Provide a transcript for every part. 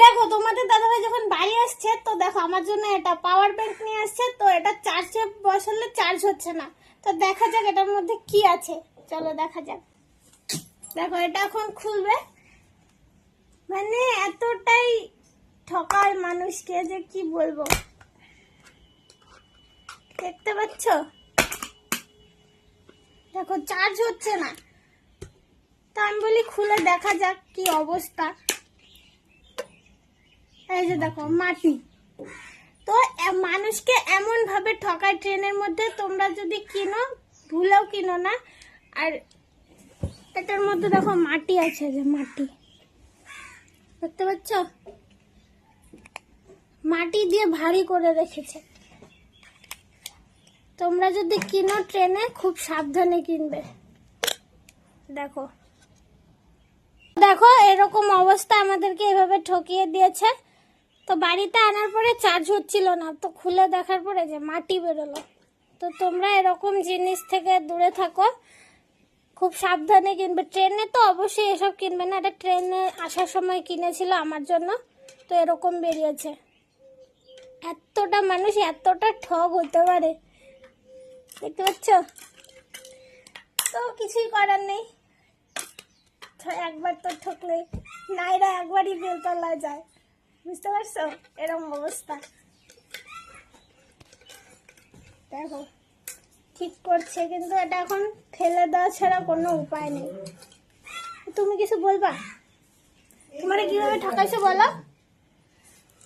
দেখো তোমাদের দাদাভাই যখন বাড়ি আসছে তো দেখো আমার জন্য এটা পাওয়ার ব্যাংক নিয়ে আসছে, তো এটা চার্জে বসালে চার্জ হচ্ছে না। তো দেখা যাক এটার মধ্যে কি আছে, চলো দেখা যাক। দেখো এটা এখন খুলবে, মানে এতটাই ঠকায় মানুষকে যে কি বলবো। দেখতে পাচ্ছ, দেখো চার্জ হচ্ছে না। তো আমি বলি খুলে দেখা যাক কি অবস্থা। এই যে দেখো মাটি। তো মানুষকে এমন ভাবে ঠকায় ট্রেনের মধ্যে, তোমরা যদি কিনো ভুলেও কিনো না। আর এটার মধ্যে দেখো মাটি আছে, যে মাটি দেখতে পাচ্ছ, মাটি দিয়ে ভারী করে রেখেছে। তোমরা যদি কিনো ট্রেনে খুব সাবধানে কিনবে। দেখো দেখো এরকম অবস্থা, আমাদেরকে এভাবে ঠকিয়ে দিয়েছে। তো বাড়িতে আনার পরে চার্জ হচ্ছিল না, তো খুলে দেখার পরে যে মাটি বেরোলো। তো তোমরা এরকম জিনিস থেকে দূরে থাকো, খুব সাবধানে কিনবে। ট্রেনে তো অবশ্যই এসব কিনবে না, এটা ট্রেনে আসার সময় কিনেছিল আমার জন্য, তো এরকম বেরিয়েছে। এতটা মানুষ এতটা ঠক হতে পারে, দেখতে পাচ্ছ। তো কিছুই করার নেই, একবার তো ঠকলে নাইরা একবারই বেলতলায় যায়, বুঝতে পারছো, এরকম অবস্থা। দেখো ঠিক করছে, কিন্তু এটা এখন ফেলে দেওয়া ছাড়া কোনো উপায় নেই। তুমি কিছু বলবা, তোমার কিভাবে ঠকাইছো বলো,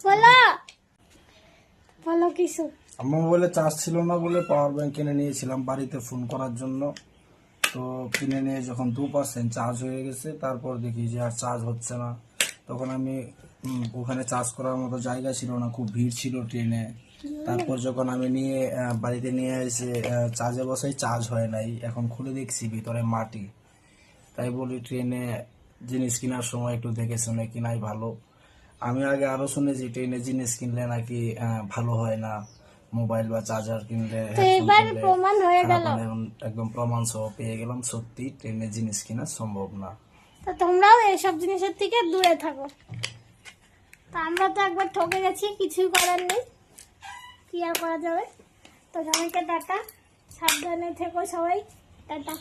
বলো বলো কিছু। আমার মোবাইলে চার্জ ছিল না বলে পাওয়ার ব্যাংক কিনে নিয়েছিলাম বাড়িতে ফোন করার জন্য। তো কিনে নিয়ে যখন 2% চার্জ হয়ে গেছে, তারপর দেখি যে আর চার্জ হচ্ছে না। তখন আমি ওখানে চার্জ করার মতো জায়গা ছিল না, খুব ভিড় ছিল ট্রেনে। তারপর যখন আমি নিয়ে বাড়িতে নিয়ে এসে চার্জে বসাই, চার্জ হয় নাই। এখন খুলে দেখছি ভিতরে মাটি। তাই বলি ট্রেনে জিনিস কেনার সময় একটু দেখে শুনে কিনাই ভালো। আমি আগে আরো শুনেছি ট্রেনে জিনিস কিনলে নাকি ভালো হয় না, মোবাইল বা চার্জার কিনলে, তো হেডফোন এবার কিনলে প্রমাণ হয়ে খারাপ গেল। হয়। এখন একদম প্রমাণ সহ পেয়ে গেলাম, সত্যি ট্রেনে জিনিস কেনা সম্ভব না। তো তোমরাও এইসব জিনিসের থেকে দূরে থাকো। তো আমরা তো একবার ঠকে গেছি, কিছুই করার নেই, কি আর করা যাবে। তো সবাইকে টাটা, সাবধানে থেকো সবাই, টাটা।